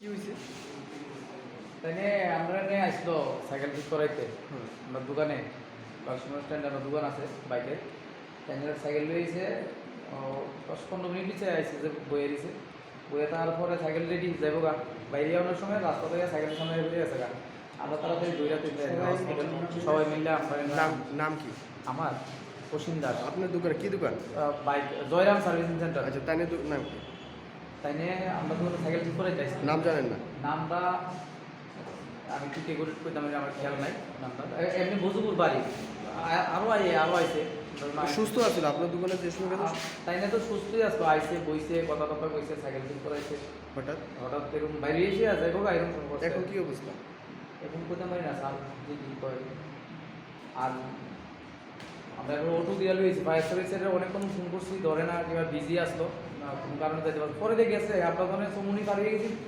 কি হয়েছে? তাই নিয়ে আমরা নিয়ে আসলো সাইকেল ঠিক করাইতে আমরা দোকানে কাস্টমার স্ট্যান্ডে আমার দোকান আছে বাইকের। তাই নিয়ে সাইকেল লইছে 10-15 মিনিট নিচে আইসে যে বইয়ে দিছে, বইয়ে তারপরে সাইকেল রেডি যাইব গা। বাইরে যাওয়ার সময় রাস্তা থেকে সাইকেলের সামনে হয়ে গেছে গা। আমরা তাড়াতাড়ি দৌড়া তিনটে হসপিটাল সবাই মিললে আমরা নাম নাম কি? আমার অসীম দাস, আপনার দোকান কি দোকান? Bike Jayram servicing centre. আচ্ছা, তাই নিয়ে নাম কি? তাই নিয়ে আমরা তো সাইকেল ঠিক করে চাইছি। নাম জানেন না? নামটা আমি ঠিক করে করতাম, আমার খেয়াল নাই নামটা। এমনি ভুজুপুর বাড়ি, আরও আইছে সুস্থ আছিল আপনার দোকানে যে সময় গেছে? তাই না, তো সুস্থই আসতো, আইসে বইছে, কথা কথা কইছে, সাইকেল ঠিক করাইছে। হঠাৎ হঠাৎ এরকম বাইরে এসে আছে গো, এরকম সমস্যা। এখন কি অবস্থা? এখন করতে পারি না স্যার, যে কি করে। আর আমরা এখন অটো দিয়ে লইছি, ফায়ার সার্ভিসের অনেকক্ষণ ফোন করছি, ধরে না, কিংবা বিজি আসলো না, কোনো কারণে যেতে পারছে। পরে দেখে গেছে আপনার ধরনের সমুনি পালিয়ে গেছি।